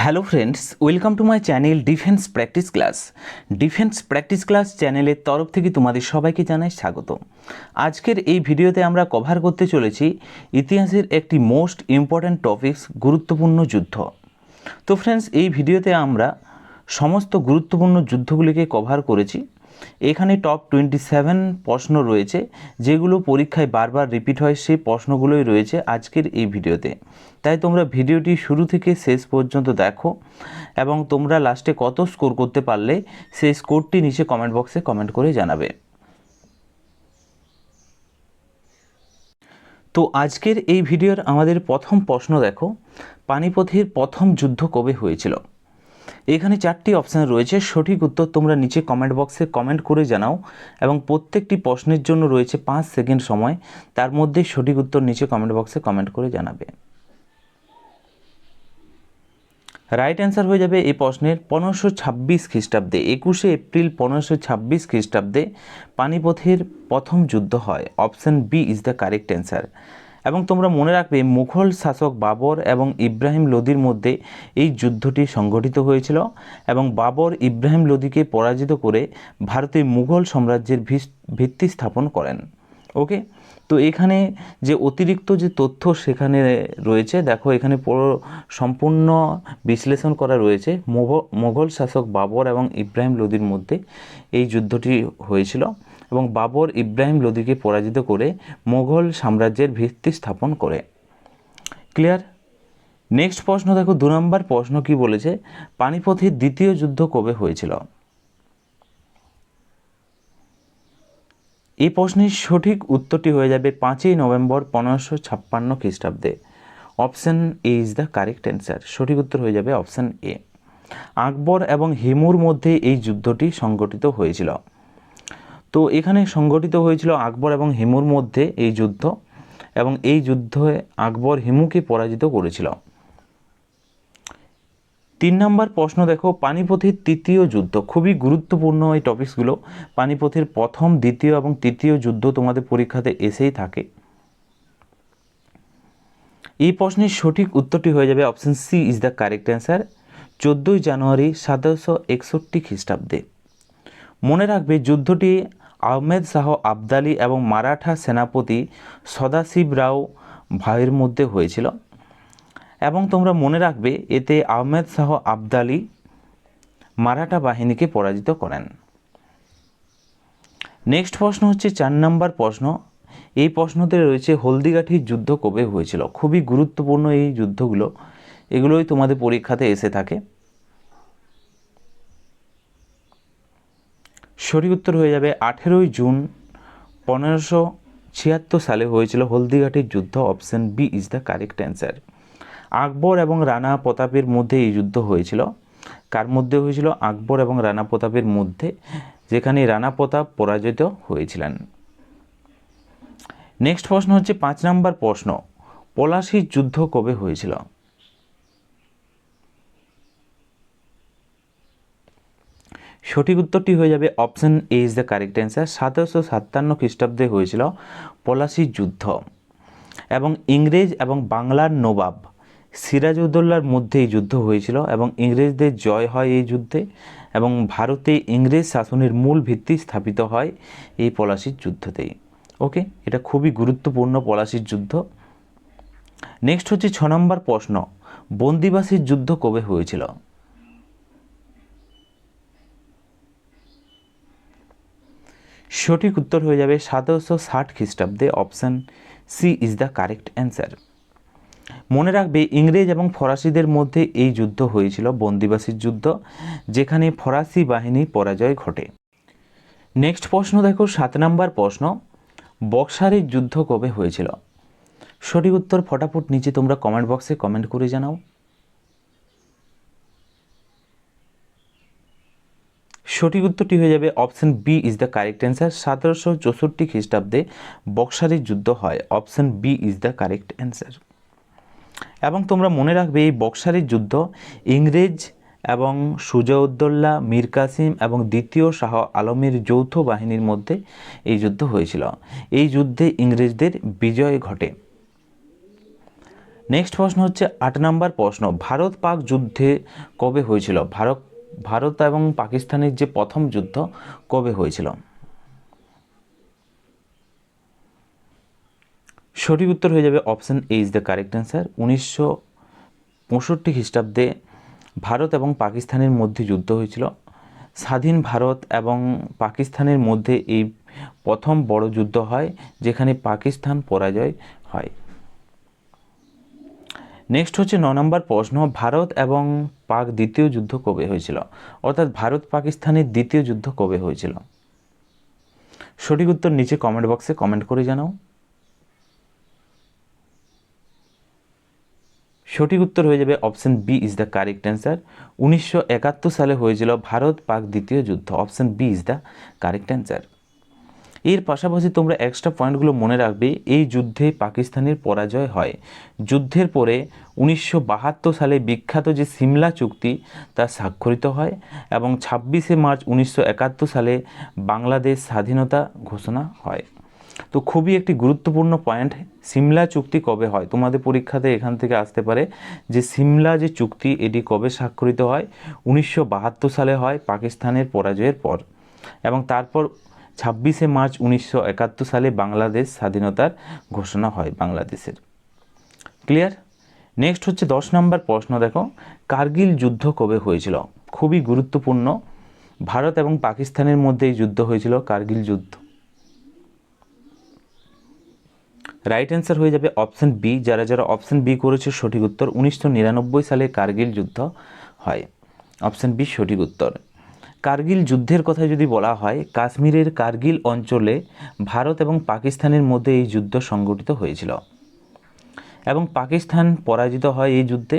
Hello friends, welcome to my channel defence practice class চ্যানেলের তরফ থেকে তোমাদের সবাইকে জানাই স্বাগত। আজকের এই ভিডিওতে আমরা কভার করতে চলেছি ইতিহাসের একটি মোস্ট ইম্পর্ট্যান্ট টপিকস, গুরুত্বপূর্ণ যুদ্ধ। তো ফ্রেন্ডস, এই ভিডিওতে আমরা সমস্ত গুরুত্বপূর্ণ যুদ্ধগুলিকে কভার করেছি। এখানে টপ 27 প্রশ্ন রয়েছে, যেগুলো পরীক্ষায় বারবার রিপিট হয়, সেই প্রশ্নগুলোই রয়েছে আজকের এই ভিডিওতে। তাই তোমরা ভিডিওটি শুরু থেকে শেষ পর্যন্ত দেখো এবং তোমরা লাস্টে কত স্কোর করতে পারলে সেই স্কোরটি নিচে কমেন্ট বক্সে কমেন্ট করে জানাবে। তো আজকের এই ভিডিওর আমাদের প্রথম প্রশ্ন দেখো, পানিপথের প্রথম যুদ্ধ কবে হয়েছিল? এখানে 4টি অপশান রয়েছে, সঠিক উত্তর তোমরা নিচে কমেন্ট বক্সে কমেন্ট করে জানাও এবং প্রত্যেকটি প্রশ্নের জন্য রয়েছে 5 সেকেন্ড সময়। তার মধ্যে সঠিক উত্তর নিচে কমেন্ট বক্সে কমেন্ট করে জানাবে। রাইট অ্যান্সার হয়ে যাবে এই প্রশ্নের 1526 খ্রিস্টাব্দে, 21শে এপ্রিল 1526 খ্রিস্টাব্দে পানিপথের প্রথম যুদ্ধ হয়। Option B is the correct answer. এবং তোমরা মনে রাখবে, মুঘল শাসক বাবর এবং ইব্রাহিম লোদির মধ্যে এই যুদ্ধটি সংঘটিত হয়েছিল এবং বাবর ইব্রাহিম লোদিকে পরাজিত করে ভারতে মুঘল সাম্রাজ্যের ভিত্তি স্থাপন করেন। ওকে, তো এখানে যে অতিরিক্ত যে তথ্য সেখানে রয়েছে, দেখো এখানে পুরো সম্পূর্ণ বিশ্লেষণ করা রয়েছে। মুঘল শাসক বাবর এবং ইব্রাহিম লোদির মধ্যে এই যুদ্ধটি হয়েছিল এবং বাবর ইব্রাহিম লোদিকে পরাজিত করে মুঘল সাম্রাজ্যের ভিত্তি স্থাপন করে। ক্লিয়ার? নেক্সট প্রশ্ন দেখো, 2 নম্বর প্রশ্ন কি বলেছে, পানিপথের দ্বিতীয় যুদ্ধ কবে হয়েছিল? এই প্রশ্নের সঠিক উত্তরটি হয়ে যাবে 5ই নভেম্বর 1556 খ্রিস্টাব্দে। Option A is the correct answer. সঠিক উত্তর হয়ে যাবে অপশান এ। আকবর এবং হিমুর মধ্যে এই যুদ্ধটি সংগঠিত হয়েছিল। তো এখানে সংগঠিত হয়েছিল আকবর এবং হিমুর মধ্যে এই যুদ্ধ, এবং এই যুদ্ধে আকবর হিমুকে পরাজিত করেছিল। 3 নম্বর প্রশ্ন দেখো, পানিপথের তৃতীয় যুদ্ধ। খুবই গুরুত্বপূর্ণ এই টপিকসগুলো। পানিপথের প্রথম, দ্বিতীয় এবং তৃতীয় যুদ্ধ তোমাদের পরীক্ষাতে এসেই থাকে। এই প্রশ্নের সঠিক উত্তরটি হয়ে যাবে option C is the correct answer. 14ই জানুয়ারি 1761 খ্রিস্টাব্দে। মনে রাখবে, যুদ্ধটি আহমেদ শাহ আবদালি এবং মারাঠা সেনাপতি সদাশিব রাও ভাইয়ের মধ্যে হয়েছিল। এবং তোমরা মনে রাখবে, এতে আহমেদ শাহ আবদালি মারাঠা বাহিনীকে পরাজিত করেন। নেক্সট প্রশ্ন হচ্ছে 4 নম্বর প্রশ্ন। এই প্রশ্নতে রয়েছে হলদিঘাটির যুদ্ধ কবে হয়েছিল? খুবই গুরুত্বপূর্ণ এই যুদ্ধগুলো, এগুলোই তোমাদের পরীক্ষাতে এসে থাকে। সঠিক উত্তর হয়ে যাবে 18ই জুন 1576 সালে হয়েছিল হলদিঘাটির যুদ্ধ। Option B is the correct answer. Akbar এবং রানা প্রতাপের মধ্যে এই যুদ্ধ হয়েছিল। কার মধ্যে হয়েছিল? আকবর এবং রানা প্রতাপের মধ্যে, যেখানে রানা প্রতাপ পরাজিত হয়েছিলেন। নেক্সট প্রশ্ন হচ্ছে 5 নম্বর প্রশ্ন, পলাশীর যুদ্ধ কবে হয়েছিল? সঠিক উত্তরটি হয়ে যাবে option A is the correct answer. 1757 খ্রিস্টাব্দে হয়েছিল পলাশীর যুদ্ধ এবং ইংরেজ এবং বাংলার নবাব সিরাজউদ্দৌলার মধ্যে এই যুদ্ধ হয়েছিল এবং ইংরেজদের জয় হয় এই যুদ্ধে এবং ভারতে ইংরেজ শাসনের মূল ভিত্তি স্থাপিত হয় এই পলাশীর যুদ্ধতেই। ওকে, এটা খুবই গুরুত্বপূর্ণ পলাশীর যুদ্ধ। নেক্সট হচ্ছে 6 নম্বর প্রশ্ন, বন্দিবাসীর যুদ্ধ কবে হয়েছিল? সঠিক উত্তর হয়ে যাবে 1760 খ্রিস্টাব্দে। Option C is the correct answer. মনে রাখবে, ইংরেজ এবং ফরাসিদের মধ্যে এই যুদ্ধ হয়েছিল বন্দিবাসীর যুদ্ধ, যেখানে ফরাসি বাহিনীর পরাজয় ঘটে। নেক্সট প্রশ্ন দেখো, 7 নম্বর প্রশ্ন, বক্সারের যুদ্ধ কবে হয়েছিল? সঠিক উত্তর ফটাফট নিচে তোমরা কমেন্ট বক্সে কমেন্ট করে জানাও। সঠিক উত্তরটি হয়ে যাবে option B is the correct answer. 1764 খ্রিস্টাব্দে বক্সারের যুদ্ধ হয়। Option B is the correct answer. এবং তোমরা মনে রাখবে, এই বক্সারের যুদ্ধ ইংরেজ এবং সুজাউদ্দৌলা, মীর কাসিম এবং দ্বিতীয় শাহ আলমের যৌথ বাহিনীর মধ্যে এই যুদ্ধ হয়েছিল। এই যুদ্ধে ইংরেজদের বিজয় ঘটে। নেক্সট প্রশ্ন হচ্ছে 8 নম্বর প্রশ্ন, ভারত পাক যুদ্ধে কবে হয়েছিল? ভারত এবং পাকিস্তানের যে প্রথম যুদ্ধ কবে হয়েছিল? সঠিক উত্তর হয়ে যাবে option A is the correct answer. 1965 খ্রিস্টাব্দে ভারত এবং পাকিস্তানের মধ্যে যুদ্ধ হয়েছিল। স্বাধীন ভারত এবং পাকিস্তানের মধ্যে এই প্রথম বড় যুদ্ধ হয়, যেখানে পাকিস্তান পরাজয় হয়। নেক্সট হচ্ছে 9 নম্বর প্রশ্ন, ভারত এবং পাক দ্বিতীয় যুদ্ধ কবে হয়েছিল? অর্থাৎ ভারত পাকিস্তানের দ্বিতীয় যুদ্ধ কবে হয়েছিল? সঠিক উত্তর নিচে কমেন্ট বক্সে কমেন্ট করে জানাও। সঠিক উত্তর হয়ে যাবে option B is the correct answer. 1971 সালে হয়েছিল ভারত পাক দ্বিতীয় যুদ্ধ। Option B is the correct answer. এর পাশাপাশি তোমরা এক্সট্রা পয়েন্টগুলো মনে রাখবে, এই যুদ্ধে পাকিস্তানের পরাজয় হয়। যুদ্ধের পরে 1972 সালে বিখ্যাত যে সিমলা চুক্তি তা স্বাক্ষরিত হয় এবং 26শে মার্চ 1971 সালে বাংলাদেশ স্বাধীনতা ঘোষণা হয়। তো খুবই একটি গুরুত্বপূর্ণ পয়েন্ট, সিমলা চুক্তি কবে হয়? তোমাদের পরীক্ষাতে এখান থেকে আসতে পারে যে সিমলা যে চুক্তি এটি কবে স্বাক্ষরিত হয়? 1972 সালে হয়, পাকিস্তানের পরাজয়ের পর, এবং তারপর 26শে মার্চ 1971 সালে বাংলাদেশ স্বাধীনতার ঘোষণা হয় বাংলাদেশের। ক্লিয়ার? নেক্সট হচ্ছে 10 নম্বর প্রশ্ন, দেখো কার্গিল যুদ্ধ কবে হয়েছিল? খুবই গুরুত্বপূর্ণ, ভারত এবং পাকিস্তানের মধ্যে এই যুদ্ধ হয়েছিল, কার্গিল যুদ্ধ। রাইট অ্যান্সার হয়ে যাবে অপশন বি। যারা যারা অপশন বি করেছে সঠিক উত্তর, 1999 সালে কার্গিল যুদ্ধ হয়। অপশন বি সঠিক উত্তর। কার্গিল যুদ্ধের কথা যদি বলা হয়, কাশ্মীরের কার্গিল অঞ্চলে ভারত এবং পাকিস্তানের মধ্যে এই যুদ্ধ সংঘটিত হয়েছিল এবং পাকিস্তান পরাজিত হয় এই যুদ্ধে।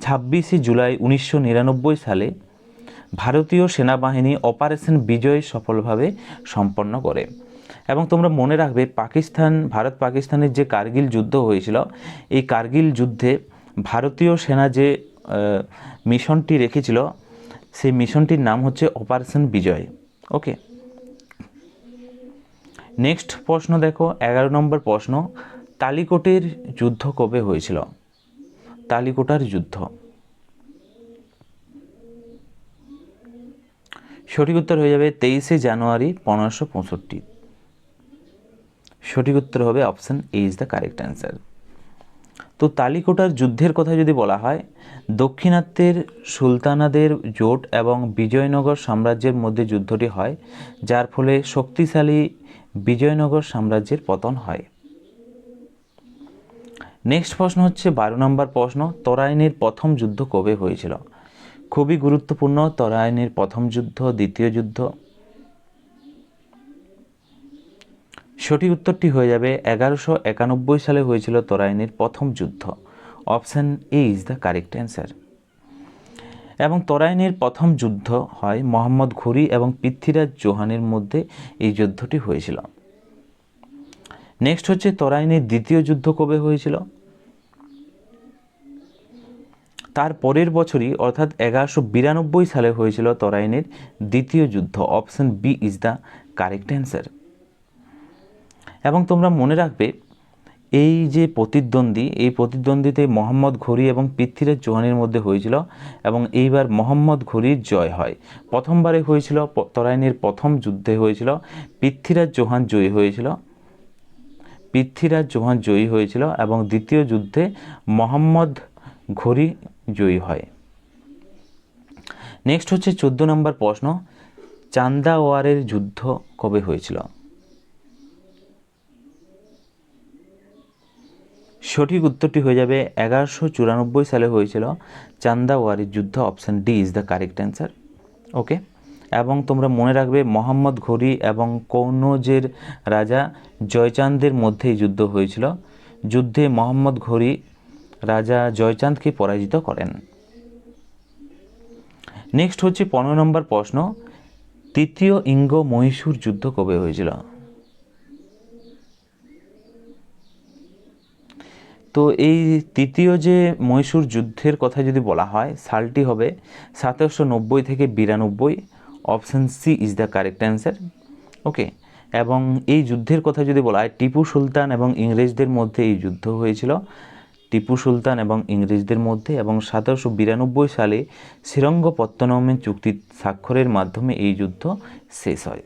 26শে জুলাই 1999 সালে ভারতীয় সেনাবাহিনী অপারেশন বিজয় সফলভাবে সম্পন্ন করে। এবং তোমরা মনে রাখবে, ভারত পাকিস্তানের যে কার্গিল যুদ্ধ হয়েছিল, এই কার্গিল যুদ্ধে ভারতীয় সেনা যে মিশনটি রেখেছিল, সেই মিশনটির নাম হচ্ছে অপারেশন বিজয়। ওকে, নেক্সট প্রশ্ন দেখো 11 নম্বর প্রশ্ন, তালিকোটের যুদ্ধ কবে হয়েছিল? তালিকোটার যুদ্ধ। সঠিক উত্তর হয়ে যাবে 23শে জানুয়ারি 1565। সঠিক উত্তর হবে option A is the correct answer. তো তালিকোটার যুদ্ধের কথা যদি বলা হয়, দক্ষিণাত্যের সুলতানাদের জোট এবং বিজয়নগর সাম্রাজ্যের মধ্যে যুদ্ধটি হয়, যার ফলে শক্তিশালী বিজয়নগর সাম্রাজ্যের পতন হয়। নেক্সট প্রশ্ন হচ্ছে 12 নম্বর প্রশ্ন, তরাইনের প্রথম যুদ্ধ কবে হয়েছিল? খুবই গুরুত্বপূর্ণ, তরাইনের প্রথম যুদ্ধ, দ্বিতীয় যুদ্ধ। সঠিক উত্তরটি হয়ে যাবে 1191 সালে হয়েছিল তরাইনের প্রথম যুদ্ধ। Option A is the correct answer. এবং তরাইনের প্রথম যুদ্ধ হয় মোহাম্মদ ঘুরি এবং পৃথ্বীরাজ চৌহানের মধ্যে এই যুদ্ধটি হয়েছিল। নেক্সট হচ্ছে তরাইনের দ্বিতীয় যুদ্ধ কবে হয়েছিল? তার পরের বছরই, অর্থাৎ 1192 সালে হয়েছিল তরাইনের দ্বিতীয় যুদ্ধ। Option B is the correct answer. এবং তোমরা মনে রাখবে, এই যে প্রতিদ্বন্দ্বিতে মোহাম্মদ ঘুরি এবং পৃথ্বীরাজ চৌহানের মধ্যে হয়েছিল এবং এইবার মোহাম্মদ ঘুরির জয় হয়। প্রথমবারে হয়েছিল তরাইনের প্রথম যুদ্ধে হয়েছিল পৃথ্বীরাজ চৌহান জয়ী হয়েছিল এবং দ্বিতীয় যুদ্ধে মোহাম্মদ ঘুরি জয়ী হয়। নেক্সট হচ্ছে 14 নম্বর প্রশ্ন, চান্দাওয়ারের যুদ্ধ কবে হয়েছিল? সঠিক উত্তরটি হয়ে যাবে 1194 সালে হয়েছিল চান্দাওয়ারের যুদ্ধ। Option D is the correct answer. Okay, এবং তোমরা মনে রাখবে, মোহাম্মদ ঘুরি এবং কনৌজের রাজা জয়চাঁদের মধ্যে এই যুদ্ধ হয়েছিল। যুদ্ধে মোহাম্মদ ঘুরি রাজা জয়চাঁদকে পরাজিত করেন। নেক্সট হচ্ছে 15 নম্বর প্রশ্ন, তৃতীয় ইঙ্গ মহীশূর যুদ্ধ কবে হয়েছিল? তো এই তৃতীয় যে মহীশূর যুদ্ধের কথা যদি বলা হয়, সালটি হবে 1790 থেকে 92। Option C is the correct answer. Okay, এবং এই যুদ্ধের কথা যদি বলা হয়, টিপু সুলতান এবং ইংরেজদের মধ্যে এই যুদ্ধ হয়েছিল। টিপু সুলতান এবং ইংরেজদের মধ্যে, এবং 1792 সালে শ্রীরঙ্গপত্তনমের চুক্তি স্বাক্ষরের মাধ্যমে এই যুদ্ধ শেষ হয়।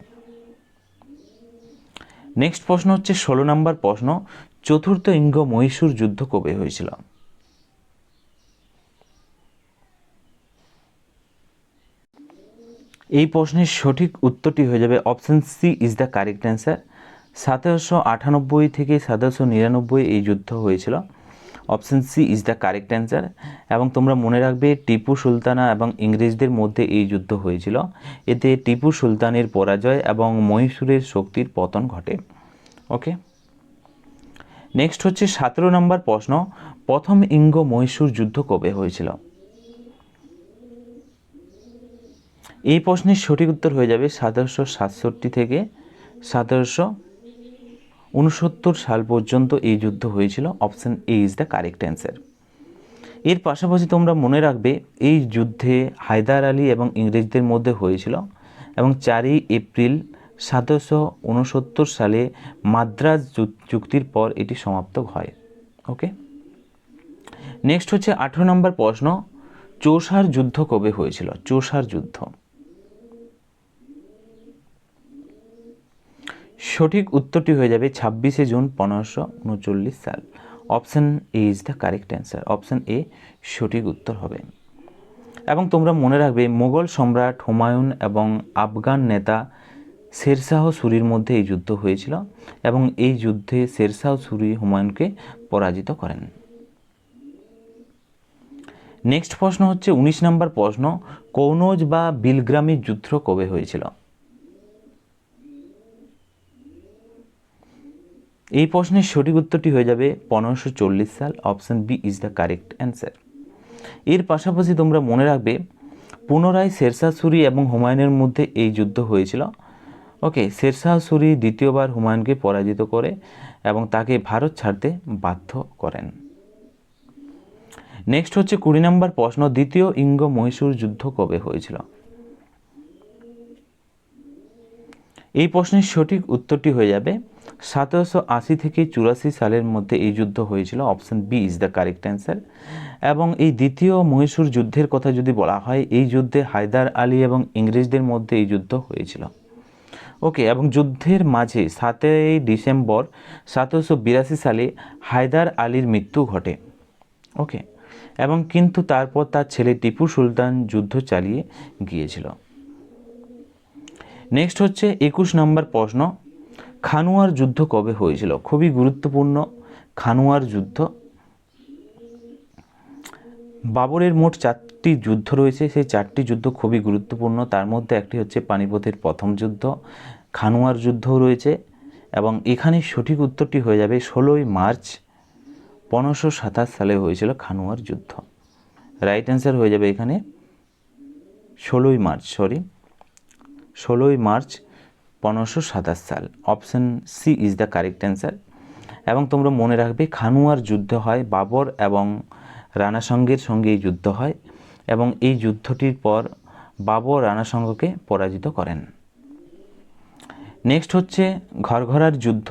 নেক্সট প্রশ্ন হচ্ছে 16 নম্বর প্রশ্ন, চতুর্থ ইঙ্গ মহীশূর যুদ্ধ কবে হয়েছিল? এই প্রশ্নের সঠিক উত্তরটি হয়ে যাবে option C is the correct answer. 1798 থেকে 1799 এই যুদ্ধ হয়েছিল। Option C is the correct answer. এবং তোমরা মনে রাখবে টিপু সুলতানা এবং ইংরেজদের মধ্যে এই যুদ্ধ হয়েছিল। এতে টিপু সুলতানের পরাজয় এবং মহীশূরের শক্তির পতন ঘটে। ওকে, নেক্সট হচ্ছে 17 নম্বর প্রশ্ন, প্রথম ইঙ্গ মহীশূর যুদ্ধ কবে হয়েছিল? এই প্রশ্নের সঠিক উত্তর হয়ে যাবে 1767 থেকে 1769 সাল পর্যন্ত এই যুদ্ধ হয়েছিল। Option A is the correct answer. এর পাশাপাশি তোমরা মনে রাখবে এই যুদ্ধে হায়দার আলী এবং ইংরেজদের মধ্যে হয়েছিল এবং 4 এপ্রিল 1769 সালে মাদ্রাজ চুক্তির পর এটি সমাপ্ত হয়। ওকে, নেক্সট হচ্ছে 18 নম্বর প্রশ্ন, চৌসার যুদ্ধ কবে হয়েছিল? চৌসার যুদ্ধ। সঠিক উত্তরটি হয়ে যাবে 26 জুন 1539 সাল। Option A is the correct answer. Option A সঠিক উত্তর হবে। এবং তোমরা মনে রাখবে মোগল সম্রাট হুমায়ুন এবং আফগান নেতা শেরশাহ সুরির মধ্যে এই যুদ্ধ হয়েছিল এবং এই যুদ্ধে শেরশাহ সুরি হুমায়ুনকে পরাজিত করেন। নেক্সট প্রশ্ন হচ্ছে 19 নম্বর প্রশ্ন, কনৌজ বা বিলগ্রামের যুদ্ধ কবে হয়েছিল? এই প্রশ্নের সঠিক উত্তরটি হয়ে যাবে 1540 সাল। Option B is the correct answer. এর পাশাপাশি তোমরা মনে রাখবে পুনরায় শেরশাহ সুরি এবং হুমায়ুনের মধ্যে এই যুদ্ধ হয়েছিল। ওকে, শেরশাহ সুরি দ্বিতীয়বার হুমায়ুনকে পরাজিত করে এবং তাকে ভারত ছাড়তে বাধ্য করেন। নেক্সট হচ্ছে 20 নম্বর প্রশ্ন, দ্বিতীয় ইঙ্গ মহীশূর যুদ্ধ কবে হয়েছিল? এই প্রশ্নের সঠিক উত্তরটি হয়ে যাবে 1780 থেকে 84 সালের মধ্যে এই যুদ্ধ হয়েছিল। Option B is the correct answer. এবং এই দ্বিতীয় মহীশূর যুদ্ধের কথা যদি বলা হয়, এই যুদ্ধে হায়দার আলী এবং ইংরেজদের মধ্যে এই যুদ্ধ হয়েছিল। ওকে, এবং যুদ্ধের মাঝে 7 ডিসেম্বর 1782 সালে হায়দার আলীর মৃত্যু ঘটে। ওকে, এবং কিন্তু তারপর তার ছেলে টিপু সুলতান যুদ্ধ চালিয়ে গিয়েছিল। নেক্সট হচ্ছে 21 নম্বর প্রশ্ন, খানুয়ার যুদ্ধ কবে হয়েছিল? খুবই গুরুত্বপূর্ণ খানুয়ার যুদ্ধ। বাবরের মোট 4টি যুদ্ধ রয়েছে, সেই 4টি যুদ্ধ খুবই গুরুত্বপূর্ণ। তার মধ্যে একটি হচ্ছে পানিপথের প্রথম যুদ্ধ, খানুয়ার যুদ্ধও রয়েছে। এবং এখানে সঠিক উত্তরটি হয়ে যাবে 16 মার্চ 1527 সালে হয়েছিল খানুয়ার যুদ্ধ। রাইট অ্যান্সার হয়ে যাবে এখানে 16 মার্চ 1527 সাল। Option C is the correct answer. এবং তোমরা মনে রাখবে খানুয়ার যুদ্ধ হয় বাবর এবং রানা সঙ্গের সঙ্গে এই যুদ্ধ হয় এবং এই যুদ্ধটির পর বাবর রানা সঙ্গকে পরাজিত করেন। নেক্সট হচ্ছে ঘরঘরার যুদ্ধ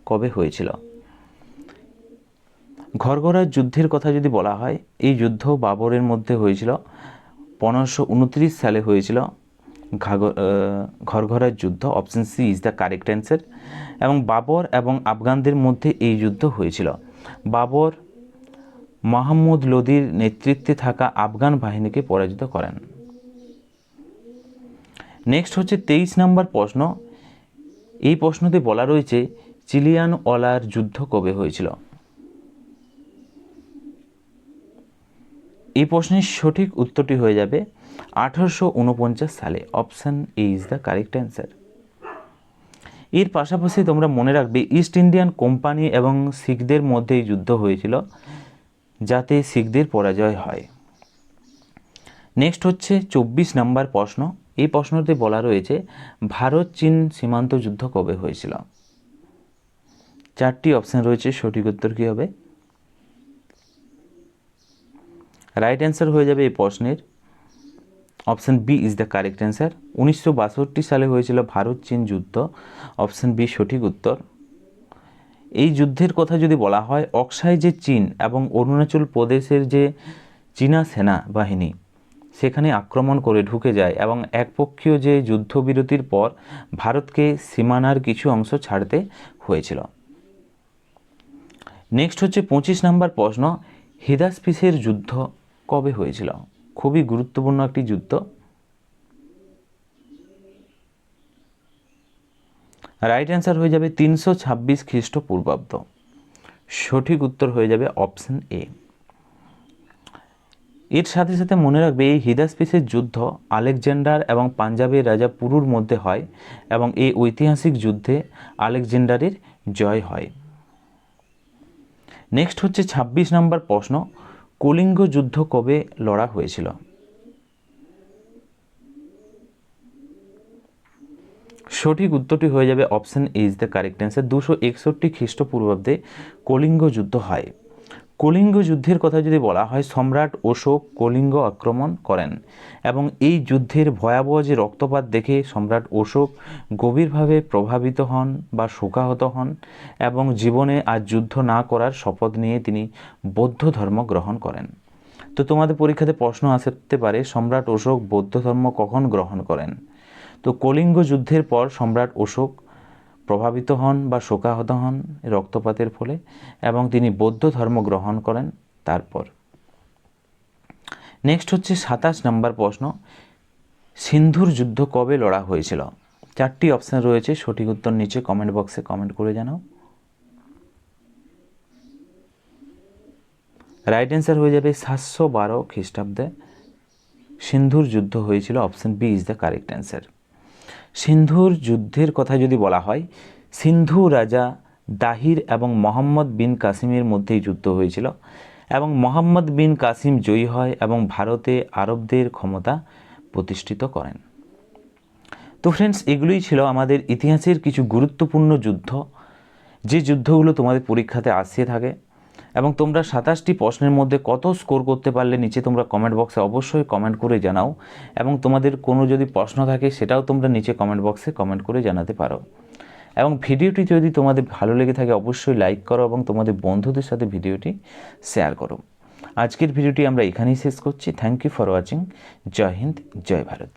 কবে হয়েছিল? ঘরঘরার যুদ্ধের কথা যদি বলা হয়, এই যুদ্ধ বাবরের মধ্যে হয়েছিল। 1529 সালে হয়েছিল ঘরঘরার যুদ্ধ। Option C is the correct answer. এবং বাবর এবং আফগানদের মধ্যে এই যুদ্ধ হয়েছিল। বাবর মাহমুদ লোদির নেতৃত্বে থাকা আফগান বাহিনীকে পরাজিত করেন। নেক্সট হচ্ছে 23 নম্বর প্রশ্ন। এই প্রশ্নতে বলা রয়েছে চিলিয়ানওয়ালার যুদ্ধ কবে হয়েছিল? এই প্রশ্নের সঠিক উত্তরটি হয়ে যাবে 1849 সালে। Option A is the correct answer. এর পাশাপাশি তোমরা মনে রাখবে ইস্ট ইন্ডিয়ান কোম্পানি এবং শিখদের মধ্যে এই যুদ্ধ হয়েছিল, যাতে শিখদের পরাজয় হয়। নেক্সট হচ্ছে 24 নম্বর প্রশ্ন। এই প্রশ্নতে বলা রয়েছে ভারত চীন সীমান্ত যুদ্ধ কবে হয়েছিল? 4টি অপশন রয়েছে, সঠিক উত্তর কী হবে? রাইট অ্যান্সার হয়ে যাবে এই প্রশ্নের option B is the correct answer. 1962 সালে হয়েছিল ভারত চীন যুদ্ধ। অপশন বি সঠিক উত্তর। এই যুদ্ধের কথা যদি বলা হয়, অক্সাই যে চীন এবং অরুণাচল প্রদেশের যে চীনা সেনা বাহিনী সেখানে আক্রমণ করে ঢুকে যায় এবং একপক্ষীয় যে যুদ্ধবিরতির পর ভারতকে সীমানার কিছু অংশ ছাড়তে হয়েছিল। নেক্সট হচ্ছে 25 নম্বর প্রশ্ন, হিদাসপিসের যুদ্ধ কবে হয়েছিল? খুবই গুরুত্বপূর্ণ একটি যুদ্ধ। রাইট অ্যান্সার হয়ে যাবে 326 খ্রিস্টপূর্বাব্দ। সঠিক উত্তর হয়ে যাবে অপশন এ। এর সাথে সাথে মনে রাখবে, এই হিদাসপিসের যুদ্ধ আলেকজান্ডার এবং পাঞ্জাবের রাজা পুরুর মধ্যে হয় এবং এই ঐতিহাসিক যুদ্ধে আলেকজান্ডারের জয় হয়। নেক্সট হচ্ছে 26 নম্বর প্রশ্ন, কলিঙ্গ যুদ্ধ কবে লড়া হয়েছিল? সঠিক উত্তরটি হয়ে যাবে option A is the correct answer. 261 খ্রিস্টপূর্বাব্দে কলিঙ্গ যুদ্ধ হয়। কলিঙ্গ যুদ্ধের কথা যদি বলা হয়, সম্রাট অশোক কলিঙ্গ আক্রমণ করেন এবং এই যুদ্ধের ভয়াবহ যে রক্তপাত দেখে সম্রাট অশোক গভীরভাবে প্রভাবিত হন বা শোকাহত হন এবং জীবনে আর যুদ্ধ না করার শপথ নিয়ে তিনি বৌদ্ধ ধর্ম গ্রহণ করেন। তো তোমাদের পরীক্ষাতে প্রশ্ন আসতে পারে, সম্রাট অশোক বৌদ্ধ ধর্ম কখন গ্রহণ করেন? তো কলিঙ্গ যুদ্ধের পর সম্রাট অশোক প্রভাবিত হন বা শোকাহত হন রক্তপাতের ফলে এবং তিনি বৌদ্ধ ধর্ম গ্রহণ করেন তারপর। নেক্সট হচ্ছে 27 নম্বর প্রশ্ন, সিন্ধুর যুদ্ধ কবে লড়া হয়েছিল? 4টি অপশন রয়েছে, সঠিক উত্তর নিচে কমেন্ট বক্সে কমেন্ট করে জানাও। রাইট অ্যান্সার হয়ে যাবে 712 খ্রিস্টাব্দে সিন্ধুর যুদ্ধ হয়েছিল। Option B is the correct answer. সিন্ধুর যুদ্ধের কথা যদি বলা হয়, সিন্ধু রাজা দাহির এবং মোহাম্মদ বিন কাসিমের মধ্যেই যুদ্ধ হয়েছিল এবং মোহাম্মদ বিন কাসিম জয়ী হয় এবং ভারতে আরবদের ক্ষমতা প্রতিষ্ঠিত করেন। তো ফ্রেন্ডস, এগুলোই ছিল আমাদের ইতিহাসের কিছু গুরুত্বপূর্ণ যুদ্ধ, যে যুদ্ধগুলো তোমাদের পরীক্ষাতে আসতে থাকে এবং তোমরা 27টি প্রশ্নের মধ্যে কত স্কোর করতে পারলে নিচে তোমরা কমেন্ট বক্সে অবশ্যই কমেন্ট করে জানাও এবং তোমাদের কোনো যদি প্রশ্ন থাকে সেটাও তোমরা নিচে কমেন্ট বক্সে কমেন্ট করে জানাতে পারো। এবং ভিডিওটি যদি তোমাদের ভালো লেগে থাকে অবশ্যই লাইক করো এবং তোমাদের বন্ধুদের সাথে ভিডিওটি শেয়ার করো। আজকের ভিডিওটি আমরা এখানেই শেষ করছি। Thank you for watching. Jai Hind, Jai Bharat.